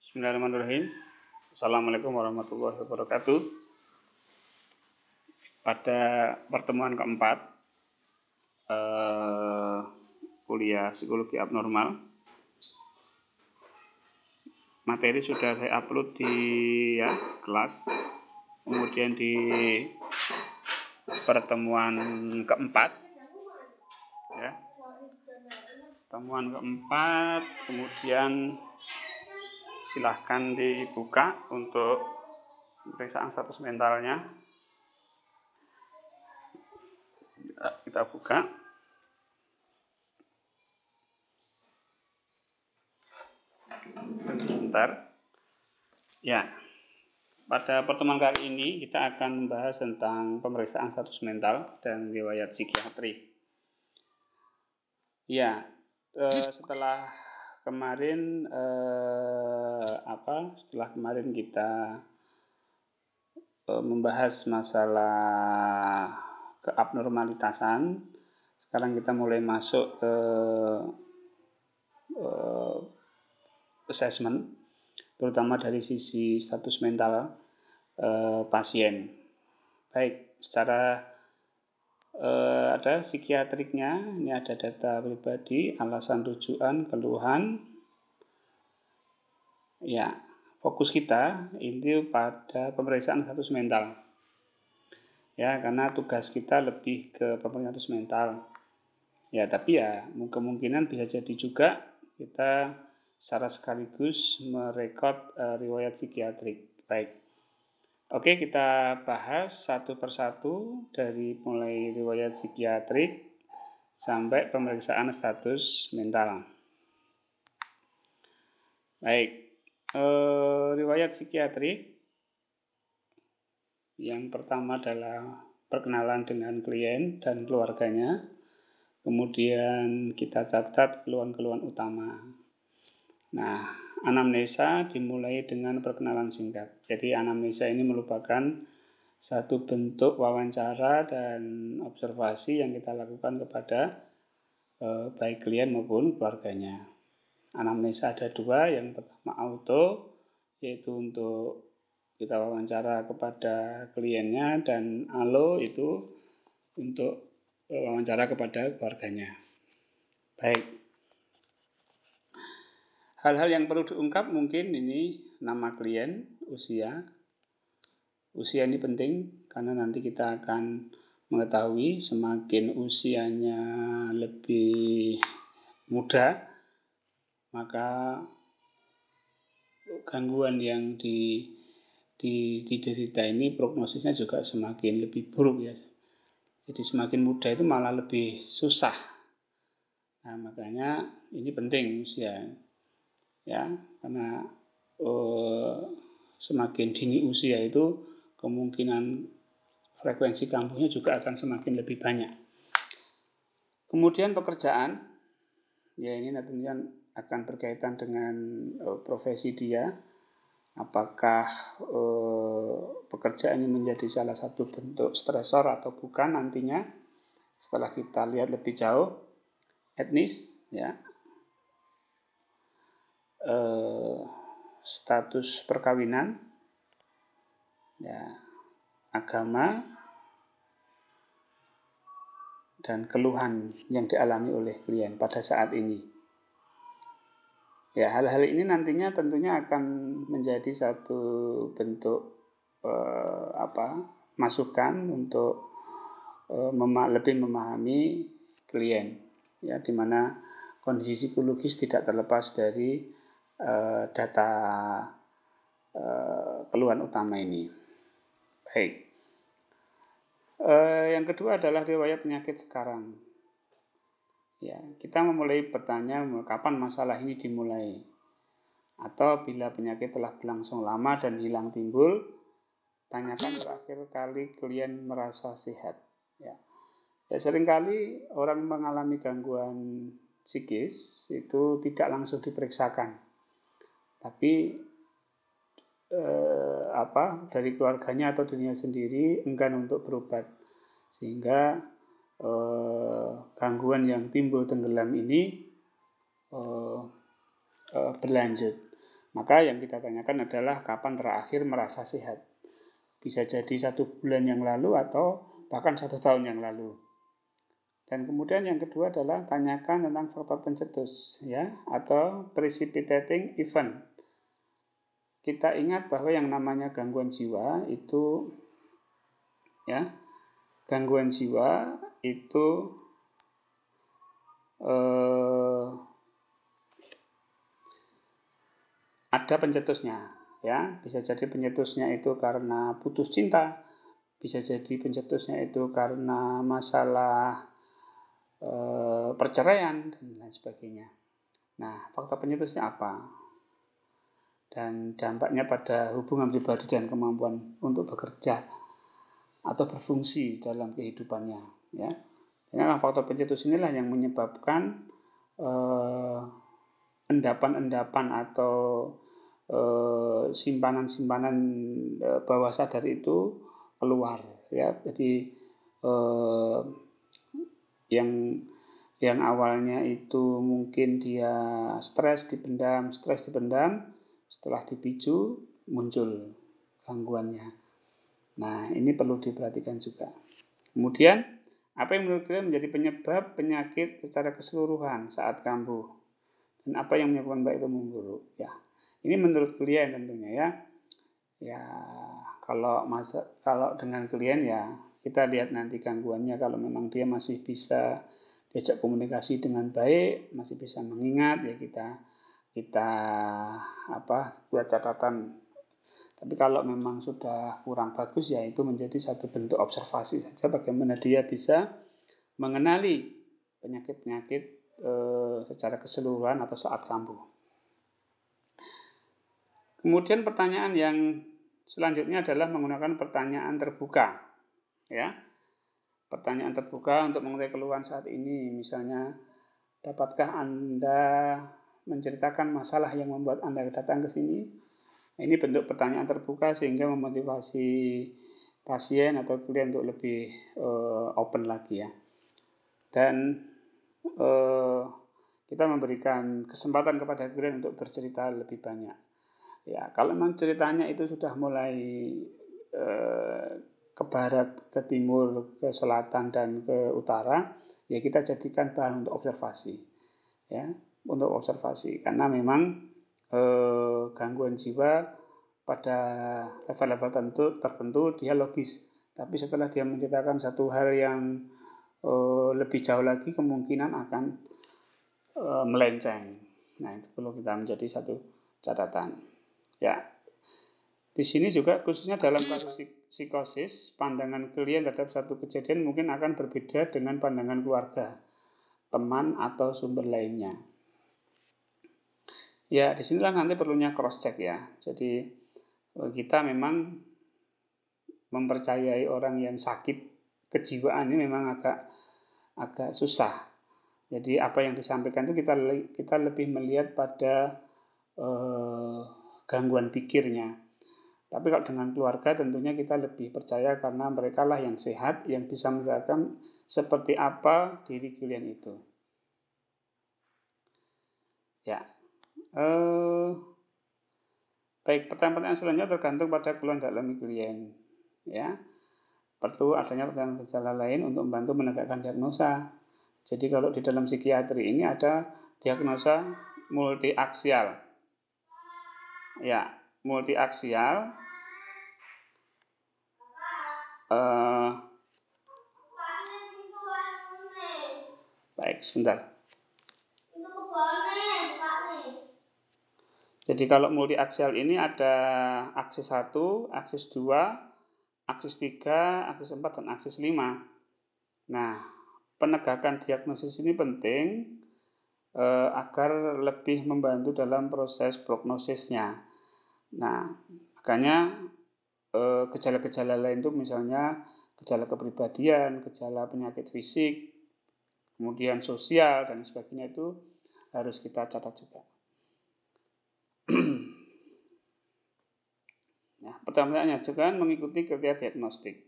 Bismillahirrahmanirrahim. Assalamualaikum warahmatullahi wabarakatuh. Pada pertemuan keempat kuliah psikologi abnormal, materi sudah saya upload di kelas. Kemudian di pertemuan keempat, kemudian silahkan dibuka untuk pemeriksaan status mentalnya. Kita buka. Tunggu sebentar. Ya, pada pertemuan kali ini kita akan membahas tentang pemeriksaan status mental dan riwayat psikiatri. Ya, setelah kemarin kita membahas masalah keabnormalitasan, sekarang kita mulai masuk ke assessment, terutama dari sisi status mental pasien. Baik, secara ada psikiatriknya, ini ada data pribadi, alasan rujukan, keluhan. Ya, fokus kita ini pada pemeriksaan status mental. Ya, karena tugas kita lebih ke pemeriksaan status mental. Ya, tapi ya kemungkinan bisa jadi juga kita secara sekaligus merekod riwayat psikiatrik. Baik. Oke, kita bahas satu persatu dari mulai riwayat psikiatrik sampai pemeriksaan status mental. Baik, riwayat psikiatrik yang pertama adalah perkenalan dengan klien dan keluarganya. Kemudian kita catat keluhan-keluhan utama. Nah, anamnesa dimulai dengan perkenalan singkat. Jadi anamnesa ini merupakan satu bentuk wawancara dan observasi yang kita lakukan kepada baik klien maupun keluarganya. Anamnesa ada dua, yang pertama auto, yaitu untuk kita wawancara kepada kliennya, dan alo itu untuk wawancara kepada keluarganya. Baik. Hal-hal yang perlu diungkap mungkin ini nama klien, usia. Usia ini penting karena nanti kita akan mengetahui semakin usianya lebih muda, maka gangguan yang diderita ini prognosisnya juga semakin lebih buruk ya. Jadi semakin muda itu malah lebih susah. Nah, makanya ini penting usia. Ya, karena semakin dini usia itu kemungkinan frekuensi kambuhnya juga akan semakin lebih banyak. Kemudian pekerjaan, ya ini nantinya akan berkaitan dengan profesi dia. Apakah pekerjaan ini menjadi salah satu bentuk stresor atau bukan nantinya setelah kita lihat lebih jauh. Etnis, ya. Status perkawinan, ya, agama, dan keluhan yang dialami oleh klien pada saat ini. Ya, hal-hal ini nantinya tentunya akan menjadi satu bentuk masukan untuk lebih memahami klien, ya, di mana kondisi psikologis tidak terlepas dari data keluhan utama ini. Baik. Yang kedua adalah riwayat penyakit sekarang. Ya, kita memulai bertanya kapan masalah ini dimulai, atau bila penyakit telah berlangsung lama dan hilang timbul, tanyakan terakhir kali klien merasa sehat. Ya, seringkali orang mengalami gangguan psikis itu tidak langsung diperiksakan. Tapi dari keluarganya atau dirinya sendiri enggan untuk berobat, sehingga gangguan yang timbul tenggelam ini berlanjut. Maka yang kita tanyakan adalah kapan terakhir merasa sehat. Bisa jadi 1 bulan yang lalu atau bahkan 1 tahun yang lalu. Dan kemudian yang kedua adalah tanyakan tentang faktor pencetus, ya, atau precipitating event. Kita ingat bahwa yang namanya gangguan jiwa itu, ya, gangguan jiwa itu ada pencetusnya, ya. Bisa jadi pencetusnya itu karena putus cinta, bisa jadi pencetusnya itu karena masalah perceraian dan lain sebagainya. Nah, faktor pencetusnya apa? Dan dampaknya pada hubungan pribadi dan kemampuan untuk bekerja atau berfungsi dalam kehidupannya, ya. Karena faktor pencetus inilah yang menyebabkan endapan-endapan atau simpanan-simpanan bawah sadar itu keluar, ya. Jadi yang awalnya itu mungkin dia stres dipendam, setelah dipicu muncul gangguannya. Nah, ini perlu diperhatikan juga. Kemudian, apa yang menurut kalian menjadi penyebab penyakit secara keseluruhan saat kambuh? Dan apa yang menyebabkan baik itu memburuk? Ya, ini menurut klien tentunya, ya. Ya, kalau dengan klien ya kita lihat nanti gangguannya. Kalau memang dia masih bisa diajak komunikasi dengan baik, masih bisa mengingat, ya kita buat catatan. Tapi kalau memang sudah kurang bagus, ya itu menjadi satu bentuk observasi saja bagaimana dia bisa mengenali penyakit-penyakit secara keseluruhan atau saat kambuh. Kemudian pertanyaan yang selanjutnya adalah menggunakan pertanyaan terbuka, ya. Pertanyaan terbuka untuk mengetahui keluhan saat ini, misalnya, dapatkah Anda menceritakan masalah yang membuat Anda datang ke sini? Ini bentuk pertanyaan terbuka sehingga memotivasi pasien atau klien untuk lebih open lagi, ya. Dan kita memberikan kesempatan kepada klien untuk bercerita lebih banyak. Ya, kalau memang ceritanya itu sudah mulai ke barat, ke timur, ke selatan dan ke utara, ya kita jadikan bahan untuk observasi, ya. Untuk observasi, karena memang gangguan jiwa pada level-level tertentu dia logis, tapi setelah dia menceritakan satu hal yang lebih jauh lagi kemungkinan akan melenceng. Nah, itu perlu kita menjadi satu catatan, ya. Di sini juga khususnya dalam kasus psikosis, pandangan klien terhadap satu kejadian mungkin akan berbeda dengan pandangan keluarga, teman atau sumber lainnya. Ya, disinilah nanti perlunya cross check, ya. Jadi kita memang mempercayai orang yang sakit kejiwaan ini memang agak susah. Jadi apa yang disampaikan itu kita lebih melihat pada gangguan pikirnya. Tapi kalau dengan keluarga tentunya kita lebih percaya karena mereka lah yang sehat, yang bisa menjelaskan seperti apa diri klien itu. Ya. Baik, pertanyaan selanjutnya tergantung pada keluhan dalam klien, ya. Perlu adanya pertanyaan gejala lain untuk membantu menegakkan diagnosa. Jadi kalau di dalam psikiatri ini ada diagnosa multiaksial. Ya, multiaksial. Baik, sebentar. Jadi kalau multiaksial ini ada aksis 1, aksis 2, aksis 3, aksis 4, dan aksis 5. Nah, penegakan diagnosis ini penting agar lebih membantu dalam proses prognosisnya. Nah, makanya gejala-gejala lain itu misalnya gejala kepribadian, gejala penyakit fisik, kemudian sosial, dan sebagainya itu harus kita catat juga. Nah, pertanyaannya juga mengikuti kriteria diagnostik.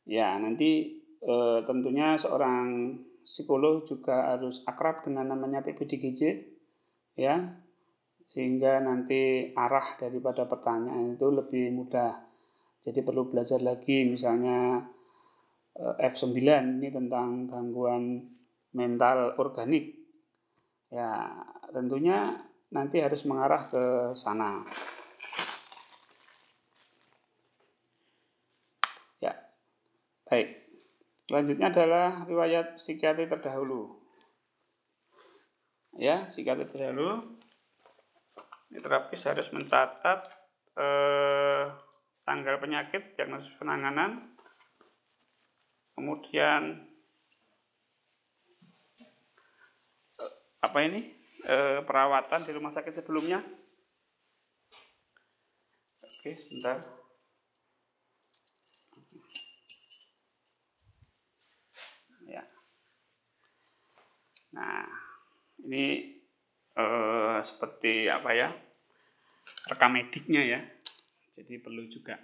Ya, nanti tentunya seorang psikolog juga harus akrab dengan namanya PPDGJ, ya. sehingga nanti arah daripada pertanyaan itu lebih mudah. Jadi perlu belajar lagi, misalnya F9 ini tentang gangguan mental organik. Ya, tentunya nanti harus mengarah ke sana. Ya, baik. Selanjutnya adalah riwayat psikiatri terdahulu. Ya, psikiatri terdahulu. Ini terapis harus mencatat tanggal penyakit, diagnosis penanganan, kemudian perawatan di rumah sakit sebelumnya. Oke, sebentar. Ya. Nah, ini seperti rekam mediknya ya. Jadi perlu juga,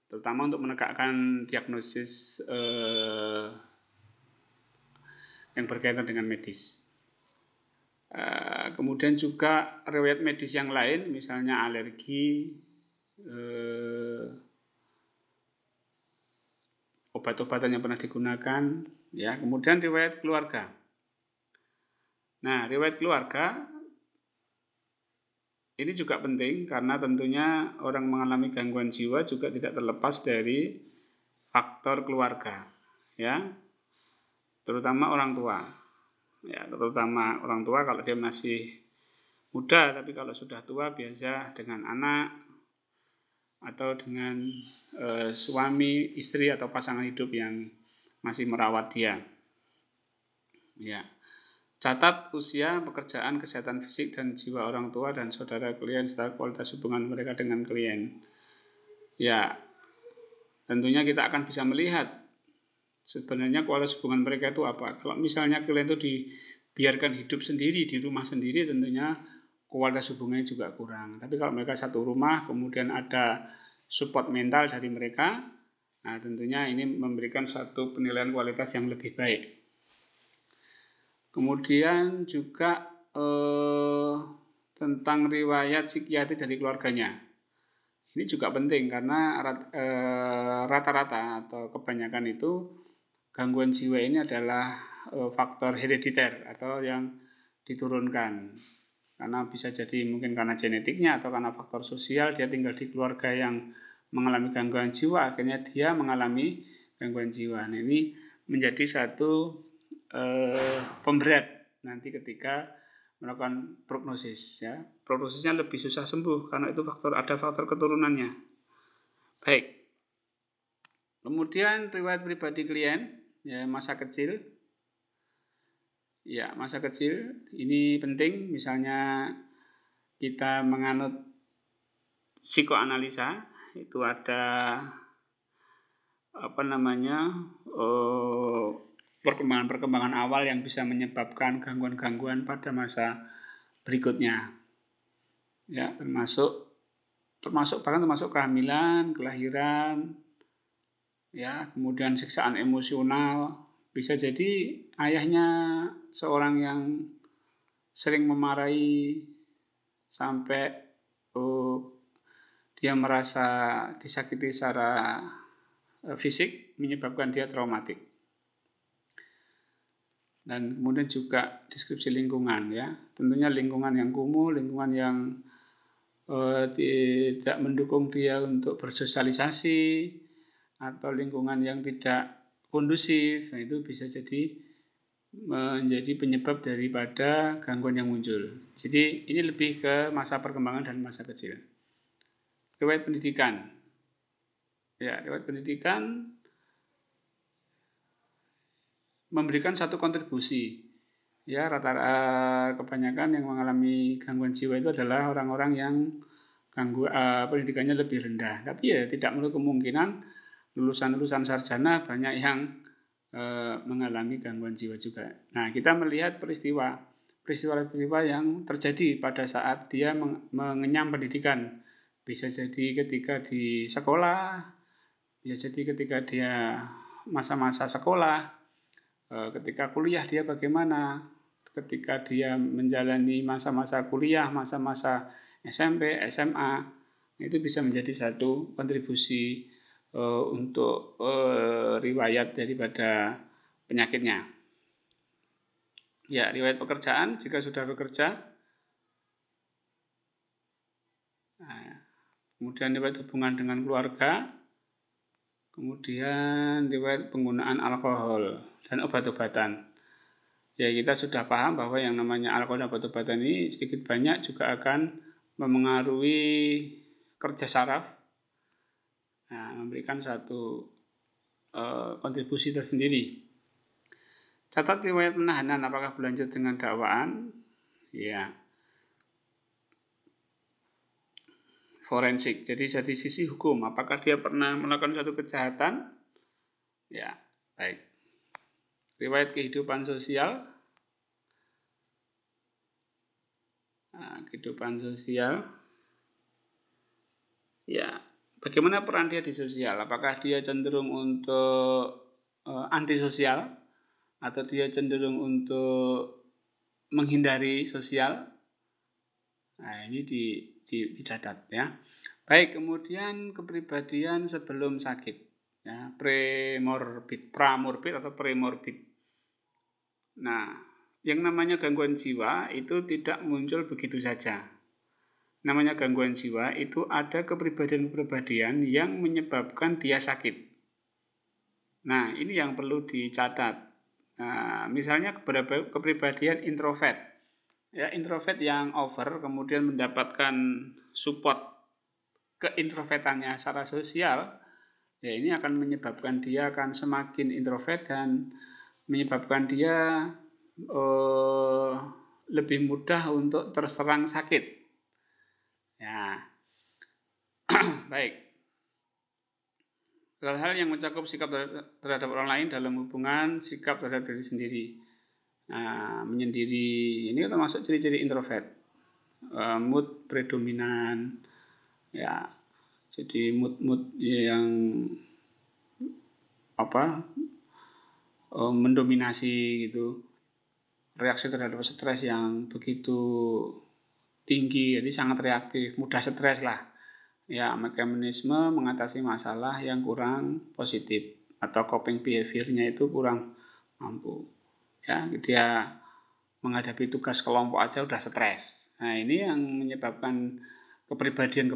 terutama untuk menegakkan diagnosis yang berkaitan dengan medis. Kemudian juga riwayat medis yang lain, misalnya alergi, obat-obatan yang pernah digunakan, ya. Kemudian riwayat keluarga. Nah, riwayat keluarga ini juga penting karena tentunya orang mengalami gangguan jiwa juga tidak terlepas dari faktor keluarga, ya. Terutama orang tua. Ya, terutama orang tua kalau dia masih muda, tapi kalau sudah tua biasa dengan anak atau dengan suami, istri atau pasangan hidup yang masih merawat dia. Ya. Catat usia, pekerjaan, kesehatan fisik dan jiwa orang tua dan saudara klien serta kualitas hubungan mereka dengan klien. Ya, tentunya kita akan bisa melihat sebenarnya kualitas hubungan mereka itu apa. Kalau misalnya klien itu dibiarkan hidup sendiri di rumah sendiri, tentunya kualitas hubungannya juga kurang. Tapi kalau mereka satu rumah, kemudian ada support mental dari mereka, nah tentunya ini memberikan satu penilaian kualitas yang lebih baik. Kemudian juga tentang riwayat psikiatri dari keluarganya. Ini juga penting karena rata-rata atau kebanyakan itu gangguan jiwa ini adalah faktor herediter atau yang diturunkan. Karena bisa jadi mungkin karena genetiknya atau karena faktor sosial, dia tinggal di keluarga yang mengalami gangguan jiwa, akhirnya dia mengalami gangguan jiwa. Nah, ini menjadi satu pemberat nanti ketika melakukan prognosis, ya. Prognosisnya lebih susah sembuh karena itu ada faktor keturunannya. Baik. Kemudian riwayat pribadi klien, ya, masa kecil. Ya, masa kecil ini penting, misalnya kita menganut psikoanalisa, itu ada perkembangan-perkembangan awal yang bisa menyebabkan gangguan-gangguan pada masa berikutnya. Ya, termasuk kehamilan, kelahiran, ya, kemudian siksaan emosional. Bisa jadi ayahnya seorang yang sering memarahi sampai dia merasa disakiti secara fisik, menyebabkan dia traumatik. Dan kemudian juga deskripsi lingkungan, ya. Tentunya lingkungan yang kumuh, lingkungan yang tidak mendukung dia untuk bersosialisasi, atau lingkungan yang tidak kondusif, itu bisa jadi menjadi penyebab daripada gangguan yang muncul. Jadi ini lebih ke masa perkembangan dan masa kecil. Riwayat pendidikan. Ya, riwayat pendidikan memberikan satu kontribusi. Ya, rata-rata kebanyakan yang mengalami gangguan jiwa itu adalah orang-orang yang pendidikannya lebih rendah. Tapi ya tidak menutup kemungkinan lulusan-lulusan sarjana banyak yang mengalami gangguan jiwa juga. Nah, kita melihat peristiwa yang terjadi pada saat dia mengenyam pendidikan. Bisa jadi ketika di sekolah, bisa jadi ketika dia masa-masa sekolah, ketika kuliah dia bagaimana, ketika dia menjalani masa-masa kuliah, masa-masa SMP, SMA, itu bisa menjadi satu kontribusi untuk riwayat daripada penyakitnya. Ya, riwayat pekerjaan jika sudah bekerja. Nah, kemudian riwayat hubungan dengan keluarga, kemudian riwayat penggunaan alkohol dan obat-obatan. Ya, kita sudah paham bahwa yang namanya alkohol dan obat-obatan ini sedikit banyak juga akan memengaruhi kerja saraf, nah, memberikan satu kontribusi tersendiri. Catat riwayat penahanan apakah berlanjut dengan dakwaan? Ya. Forensik. Jadi dari sisi hukum, apakah dia pernah melakukan suatu kejahatan? Ya, baik. Riwayat kehidupan sosial. Nah, kehidupan sosial. Ya, bagaimana peran dia di sosial? Apakah dia cenderung untuk antisosial? Atau dia cenderung untuk menghindari sosial? Nah, ini dicatat ya. Baik, kemudian kepribadian sebelum sakit, ya, pramorbid atau premorbid. Nah, yang namanya gangguan jiwa itu tidak muncul begitu saja. Namanya gangguan jiwa itu ada kepribadian-kepribadian yang menyebabkan dia sakit. Nah, ini yang perlu dicatat. Nah, misalnya kepribadian introvert. Ya, introvert yang over kemudian mendapatkan support keintrovertannya secara sosial, ya ini akan menyebabkan dia akan semakin introvert dan menyebabkan dia lebih mudah untuk terserang sakit. Ya, baik. Hal-hal yang mencakup sikap terhadap orang lain dalam hubungan sikap terhadap diri sendiri. Nah, menyendiri ini termasuk ciri-ciri introvert. Mood predominan, ya, jadi mood yang mendominasi gitu. Reaksi terhadap stres yang begitu tinggi, jadi sangat reaktif, mudah stres lah. Ya, mekanisme mengatasi masalah yang kurang positif atau coping behavior-nya itu kurang mampu. Ya, dia menghadapi tugas kelompok aja udah stres. Nah, ini yang menyebabkan kepribadian,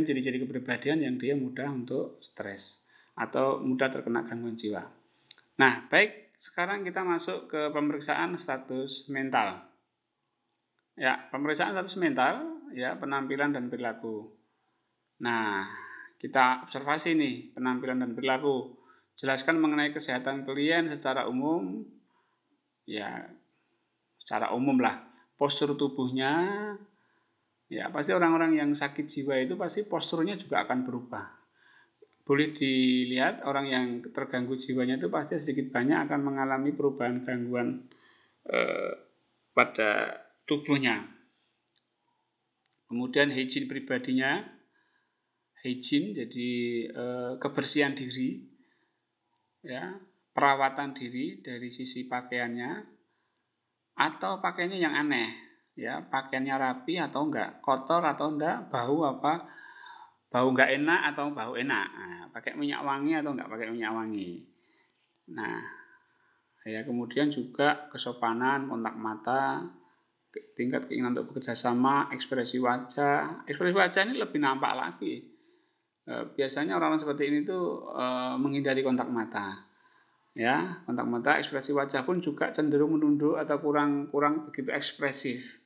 ciri-ciri kepribadian yang dia mudah untuk stres atau mudah terkena gangguan jiwa. Nah, baik, sekarang kita masuk ke pemeriksaan status mental. Ya, pemeriksaan status mental, ya, penampilan dan perilaku. Nah, kita observasi nih penampilan dan perilaku. Jelaskan mengenai kesehatan klien secara umum. Ya, secara umum lah. Postur tubuhnya, ya pasti orang-orang yang sakit jiwa itu pasti posturnya juga akan berubah. Boleh dilihat orang yang terganggu jiwanya itu pasti sedikit banyak akan mengalami perubahan gangguan pada tubuhnya. Kemudian hygiene pribadinya, hygiene jadi kebersihan diri, ya, perawatan diri dari sisi pakaiannya atau pakaiannya yang aneh, ya, pakaiannya rapi atau enggak, kotor atau enggak, bau enggak enak atau bau enak, nah, pakai minyak wangi atau enggak pakai minyak wangi. Nah, ya, kemudian juga kesopanan, kontak mata, tingkat keinginan untuk bekerja sama, ekspresi wajah ini lebih nampak lagi. Biasanya orang-orang seperti ini tuh menghindari kontak mata. Ya, kontak mata, ekspresi wajah pun juga cenderung menunduk atau kurang begitu ekspresif.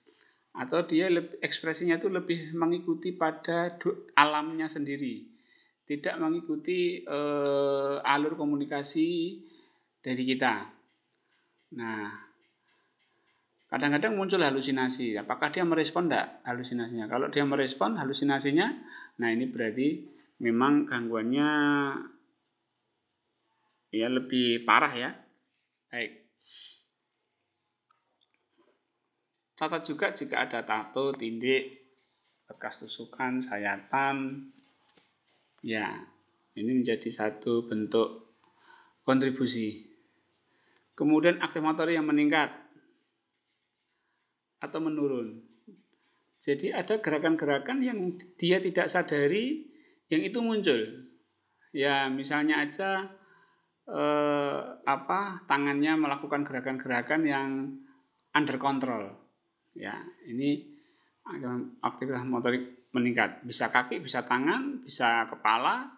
Atau dia ekspresinya itu lebih mengikuti pada alamnya sendiri. Tidak mengikuti alur komunikasi dari kita. Nah, kadang-kadang muncul halusinasi. Apakah dia merespon enggak halusinasinya? Kalau dia merespon halusinasinya, nah ini berarti memang gangguannya ya lebih parah ya. Baik. Catat juga jika ada tato, tindik, bekas tusukan, sayatan. Ya, ini menjadi satu bentuk kontribusi. Kemudian aktif motor yang meningkat. atau menurun. Jadi ada gerakan-gerakan yang dia tidak sadari yang itu muncul. Ya, misalnya aja tangannya melakukan gerakan-gerakan yang under control. Ya, ini aktivitas motorik meningkat. Bisa kaki, bisa tangan, bisa kepala.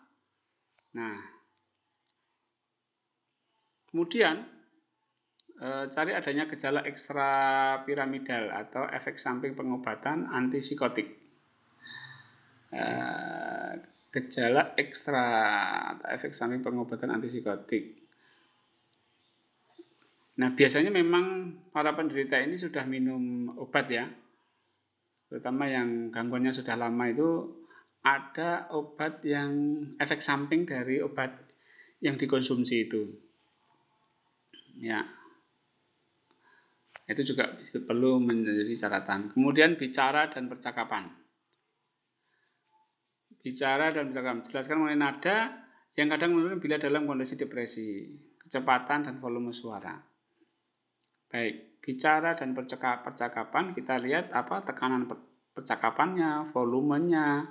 Nah, kemudian cari adanya gejala ekstrapiramidal atau efek samping pengobatan antipsikotik. Gejala ekstra atau efek samping pengobatan antipsikotik. Nah, biasanya memang para penderita ini sudah minum obat ya. Terutama yang gangguannya sudah lama itu ada obat yang efek samping dari obat yang dikonsumsi itu. Ya. Itu juga perlu menjadi catatan. Kemudian bicara dan percakapan. Bicara dan percakapan. Jelaskan mengenai nada yang kadang menurun bila dalam kondisi depresi, kecepatan dan volume suara. Baik, bicara dan percakapan kita lihat tekanan percakapannya, volumenya,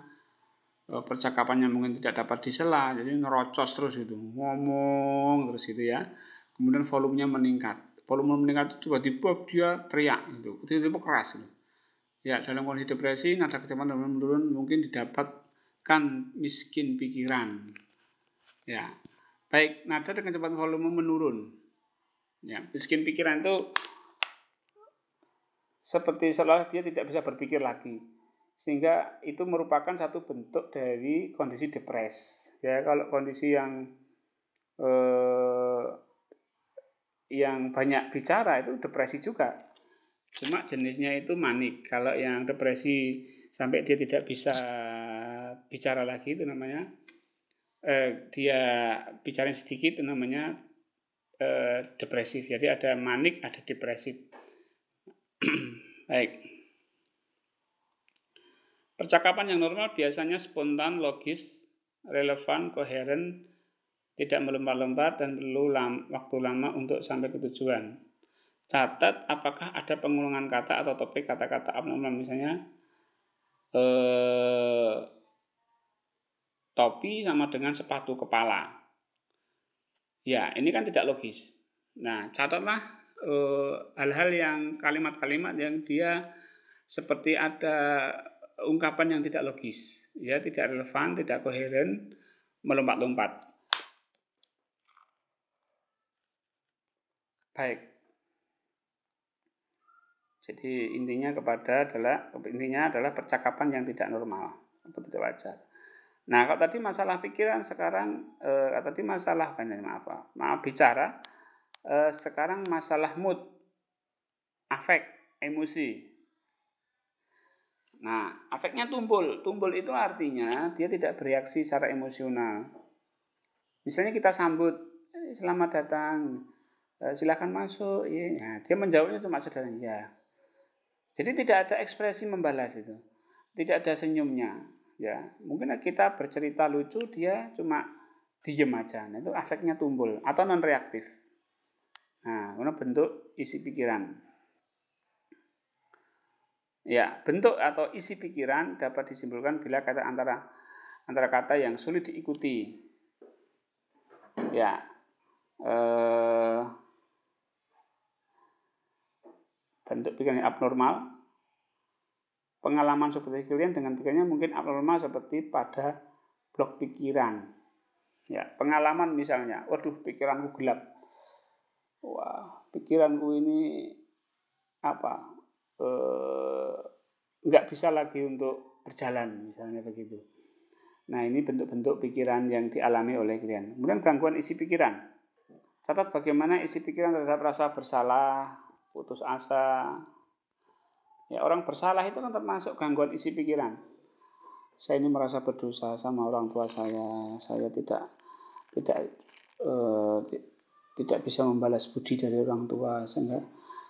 percakapannya mungkin tidak dapat disela, jadi ngerocos terus itu, ngomong terus gitu ya. Kemudian volumenya meningkat. Volume meningkat itu tiba-tiba dia teriak gitu, tiba-tiba keras gitu. Ya, dalam kondisi depresi nada kecepatan menurun mungkin didapatkan miskin pikiran. Ya. Baik, nada dengan kecepatan volume menurun. Ya, miskin pikiran itu seperti seolah dia tidak bisa berpikir lagi. Sehingga itu merupakan satu bentuk dari kondisi depres. Ya, kalau kondisi yang banyak bicara itu depresi juga. Cuma jenisnya itu manik. Kalau yang depresi sampai dia tidak bisa bicara lagi itu namanya dia bicara sedikit itu namanya depresif. Jadi ada manik, ada depresif. Baik. Percakapan yang normal biasanya spontan, logis, relevan, koheren, tidak melompat-lompat dan perlu waktu lama untuk sampai ke tujuan. Catat apakah ada pengulangan kata atau topik kata-kata abnormal, misalnya topi sama dengan sepatu kepala. Ya, ini kan tidak logis. Nah, catatlah hal-hal yang kalimat-kalimat yang dia seperti ada ungkapan yang tidak logis, ya, tidak relevan, tidak koheren, melompat-lompat. Baik. Jadi intinya adalah percakapan yang tidak normal atau tidak wajar. Nah, kalau tadi masalah pikiran, sekarang tadi masalah bicara. Sekarang masalah mood, afek, emosi. Nah, afeknya tumpul. Tumpul itu artinya dia tidak bereaksi secara emosional. Misalnya kita sambut, selamat datang, silakan masuk. Ya, dia menjawabnya cuma sederhana ya. Jadi tidak ada ekspresi membalas itu, tidak ada senyumnya. Ya, mungkin kita bercerita lucu, dia cuma diem aja. Nah, itu afeknya tumpul atau non reaktif. Nah, ini bentuk isi pikiran. Ya, bentuk atau isi pikiran dapat disimpulkan bila kata antara kata yang sulit diikuti. Ya, bentuk pikiran abnormal. Pengalaman seperti kalian dengan pikirannya mungkin abnormal seperti pada blok pikiran. Ya, pengalaman misalnya, waduh pikiranku gelap. Wah, pikiranku ini nggak bisa lagi untuk berjalan, misalnya begitu. Nah, ini bentuk-bentuk pikiran yang dialami oleh kalian. Kemudian gangguan isi pikiran. Catat bagaimana isi pikiran terhadap rasa bersalah, putus asa. Ya, orang bersalah itu kan termasuk gangguan isi pikiran. Saya ini merasa berdosa sama orang tua saya tidak bisa membalas budi dari orang tua, sehingga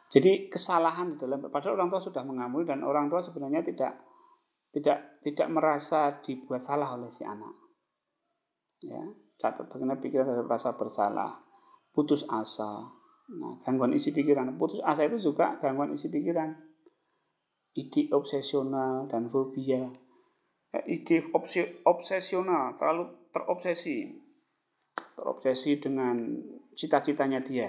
jadi kesalahan di dalam, padahal orang tua sudah mengampuni dan orang tua sebenarnya tidak merasa dibuat salah oleh si anak. Ya, catat bagaimana pikiran terhadap rasa bersalah, putus asa. Nah, gangguan isi pikiran, putus asa itu juga gangguan isi pikiran. ide obsesional dan fobia. Ide obsesional, terlalu terobsesi dengan cita-citanya dia.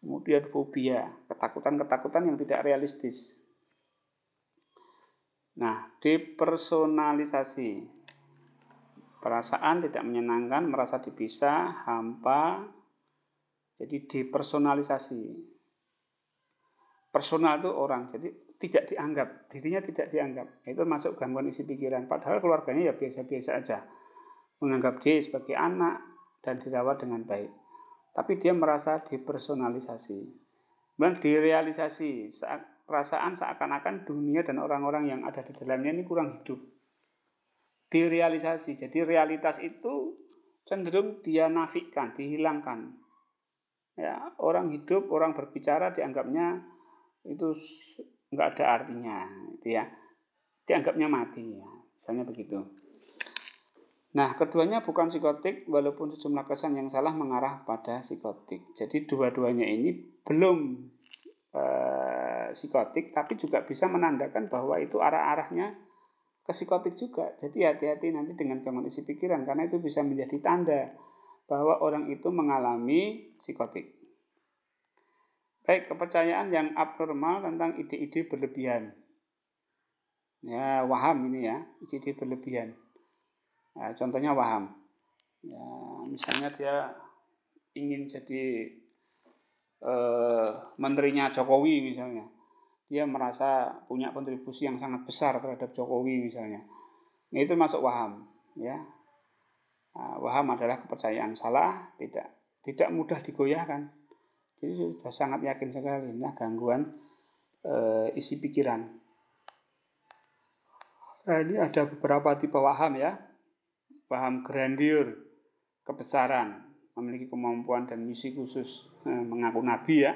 Kemudian fobia, ketakutan-ketakutan yang tidak realistis. Nah, depersonalisasi, perasaan tidak menyenangkan, merasa dipisah, hampa, jadi depersonalisasi. Personal itu orang, jadi tidak dianggap, dirinya tidak dianggap. Itu masuk gangguan isi pikiran, padahal keluarganya ya biasa-biasa aja. Menganggap dia sebagai anak dan dirawat dengan baik. Tapi dia merasa depersonalisasi. Dan direalisasi, perasaan seakan-akan dunia dan orang-orang yang ada di dalamnya ini kurang hidup. Direalisasi, jadi realitas itu cenderung dia nafikan, dihilangkan. Ya, orang hidup, orang berbicara dianggapnya itu nggak ada artinya, itu ya. Dianggapnya mati, ya. Misalnya begitu. Nah, keduanya bukan psikotik, walaupun sejumlah kesan yang salah mengarah pada psikotik. Jadi dua-duanya ini belum psikotik, tapi juga bisa menandakan bahwa itu arah-arahnya ke psikotik juga. Jadi hati-hati nanti dengan gangguan isi pikiran, karena itu bisa menjadi tanda bahwa orang itu mengalami psikotik. Baik, kepercayaan yang abnormal tentang ide-ide berlebihan. Ya, waham ini ya, ide-ide berlebihan. Nah, contohnya waham. Ya, misalnya dia ingin jadi menterinya Jokowi misalnya. Dia merasa punya kontribusi yang sangat besar terhadap Jokowi misalnya. Nah, itu masuk waham, ya. Nah, waham adalah kepercayaan salah, tidak mudah digoyahkan. Jadi sudah sangat yakin sekali. Nah, gangguan isi pikiran. Nah, ini ada beberapa tipe waham ya. Waham grandeur, kebesaran, memiliki kemampuan dan misi khusus, mengaku nabi ya.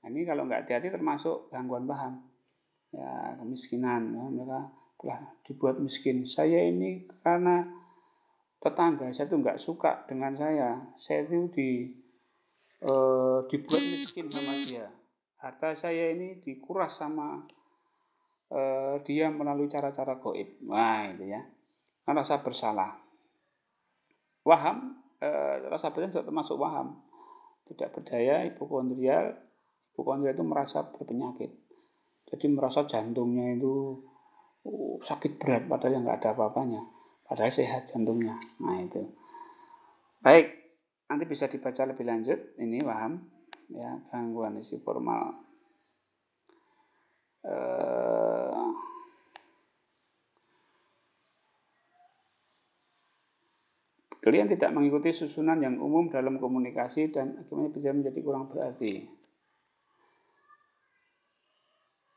Nah, ini kalau nggak hati-hati termasuk gangguan paham. Ya, kemiskinan, ya, mereka telah dibuat miskin. Saya ini karena tetangga saya tuh nggak suka dengan saya itu dibuat miskin sama dia. Harta saya ini dikuras sama dia melalui cara-cara gaib. Wah, itu ya. Kan rasa bersalah. Waham, rasa bersalah juga termasuk waham. Tidak berdaya, hipokondrial. Hipokondrial itu merasa berpenyakit. Jadi merasa jantungnya itu sakit berat, padahal nggak ada apa-apanya. Padahal sehat jantungnya. Nah itu. Baik, nanti bisa dibaca lebih lanjut. Ini waham, ya, gangguan isi formal. Kalian tidak mengikuti susunan yang umum dalam komunikasi dan akhirnya bisa menjadi kurang berarti.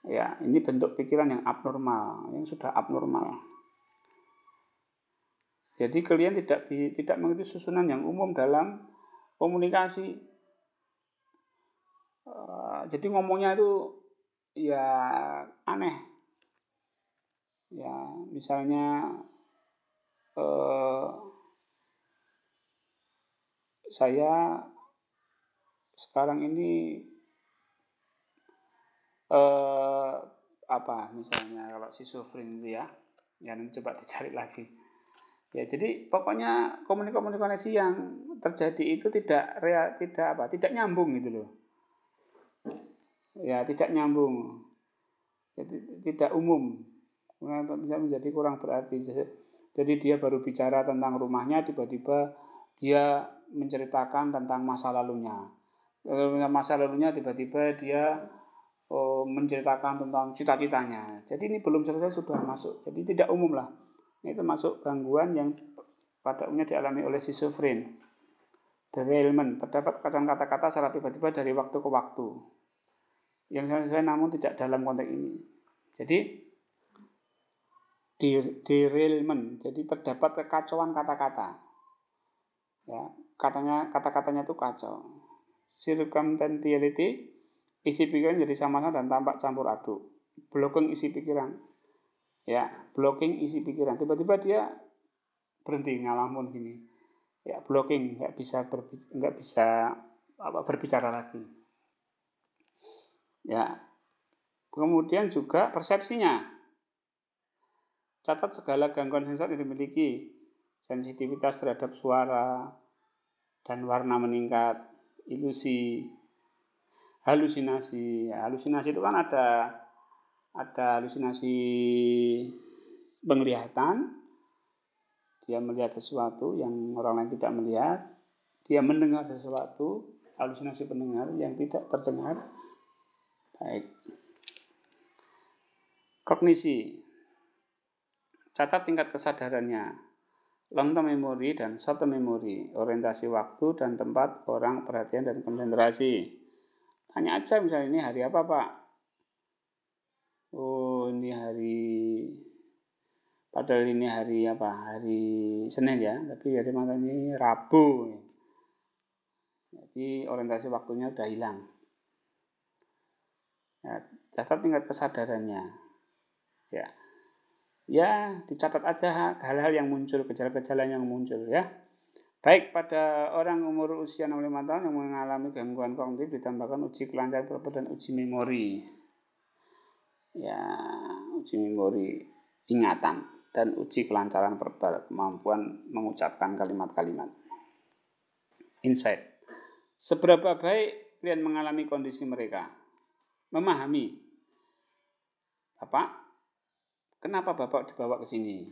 Ya, ini bentuk pikiran yang abnormal, yang sudah abnormal. Jadi kalian tidak mengikuti susunan yang umum dalam komunikasi. Jadi ngomongnya itu ya aneh. Ya, misalnya saya sekarang ini misalnya kalau schizofren itu ya nanti coba dicari lagi. Ya, jadi pokoknya komunikasi yang terjadi itu tidak nyambung gitu loh. Ya, tidak nyambung. Jadi tidak umum. Bisa menjadi kurang berarti. Jadi dia baru bicara tentang rumahnya, tiba-tiba dia menceritakan tentang masa lalunya. Masa lalunya tiba-tiba dia menceritakan tentang cita-citanya. Jadi ini belum selesai sudah masuk. Jadi tidak umum lah. Ini termasuk gangguan yang pada umumnya dialami oleh schizofren. Derailment, terdapat kata-kata secara tiba-tiba dari waktu ke waktu. Yang sesuai namun tidak dalam konteks ini. Jadi derailment, jadi terdapat kekacauan kata-kata. Ya, kata-katanya itu kacau. Circumstantiality, isi pikiran jadi sama-sama dan tampak campur aduk. Blocking isi pikiran. Ya, blocking isi pikiran. Tiba-tiba dia berhenti ngalamun gini. Ya, blocking, nggak bisa berbicara lagi. Ya, Kemudian juga persepsinya. Catat segala gangguan sensor yang dimiliki. Sensitivitas terhadap suara dan warna meningkat, ilusi, halusinasi. Halusinasi itu kan ada halusinasi penglihatan. Dia melihat sesuatu yang orang lain tidak melihat. Dia mendengar sesuatu, halusinasi pendengar yang tidak terdengar. Baik. Kognisi. Catat tingkat kesadarannya. Long term memory dan short term memory. Orientasi waktu dan tempat, orang, perhatian, dan konsentrasi. Tanya aja misalnya, ini hari apa, Pak? Oh, ini hari... Padahal ini hari apa? Hari Senin ya. Tapi hari mana ini Rabu. Jadi orientasi waktunya udah hilang. Ya, catat tingkat kesadarannya. Ya, dicatat aja hal-hal yang muncul, gejala-gejala yang muncul ya. Baik, pada orang umur usia 65 tahun yang mengalami gangguan kognitif ditambahkan uji kelancaran verbal dan uji memori. Ya, uji memori ingatan dan uji kelancaran verbal, kemampuan mengucapkan kalimat-kalimat. Insight. Seberapa baik kalian mengalami kondisi mereka? Memahami. Bapak, kenapa Bapak dibawa ke sini?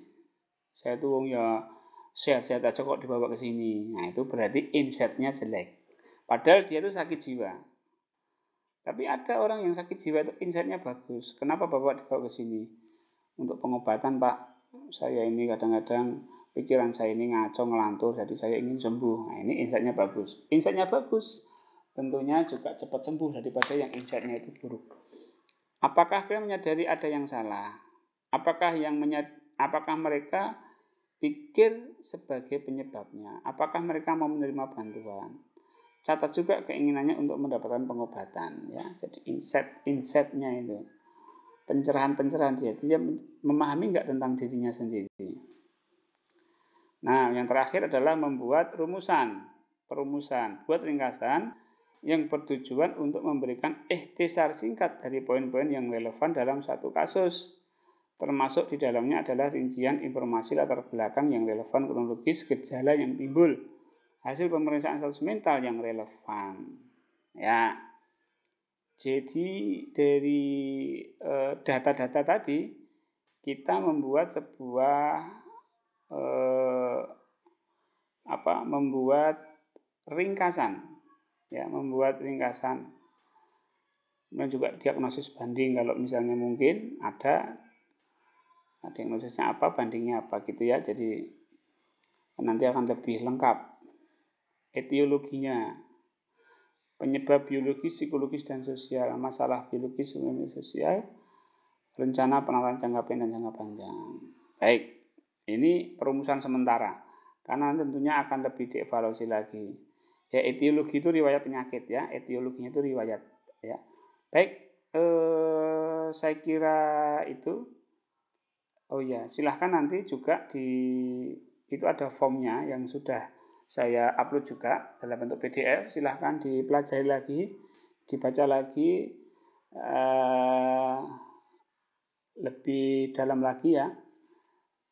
Saya tuh ya sehat-sehat aja kok dibawa ke sini. Nah, itu berarti insight-nya jelek. Padahal dia itu sakit jiwa. Tapi ada orang yang sakit jiwa itu insight-nya bagus. Kenapa Bapak dibawa ke sini? Untuk pengobatan, Pak. Saya ini kadang-kadang pikiran saya ini ngaco ngelantur, jadi saya ingin sembuh. Nah, ini insight-nya bagus. Insight-nya bagus. Tentunya juga cepat sembuh daripada yang insight-nya itu buruk. Apakah kalian menyadari ada yang salah? Apakah mereka pikir sebagai penyebabnya? Apakah mereka mau menerima bantuan? Catat juga keinginannya untuk mendapatkan pengobatan. Ya, jadi insight-nya itu. Pencerahan dia memahami nggak tentang dirinya sendiri. Nah, yang terakhir adalah membuat perumusan, buat ringkasan yang bertujuan untuk memberikan ikhtisar singkat dari poin-poin yang relevan dalam satu kasus. Termasuk di dalamnya adalah rincian informasi latar belakang yang relevan, kronologis, gejala yang timbul, hasil pemeriksaan status mental yang relevan. Ya, jadi dari data-data tadi kita membuat membuat ringkasan. Ya, membuat ringkasan. Dan juga diagnosis banding kalau misalnya mungkin ada diagnosisnya apa, bandingnya apa gitu ya. Jadi nanti akan lebih lengkap etiologinya, penyebab biologis, psikologis, dan sosial, masalah biologis, sosial, rencana penanganan jangka pendek dan jangka panjang. Baik, ini perumusan sementara karena tentunya akan lebih dievaluasi lagi. Ya, etiologi itu riwayat penyakit ya, etiologinya itu riwayat ya. Baik, saya kira itu. Oh ya, silahkan nanti juga itu ada formnya yang sudah saya upload juga dalam bentuk PDF. Silahkan dipelajari lagi, dibaca lagi lebih dalam lagi ya.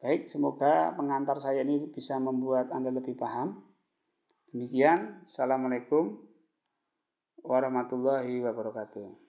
Baik, semoga pengantar saya ini bisa membuat Anda lebih paham. Demikian, Assalamualaikum warahmatullahi wabarakatuh.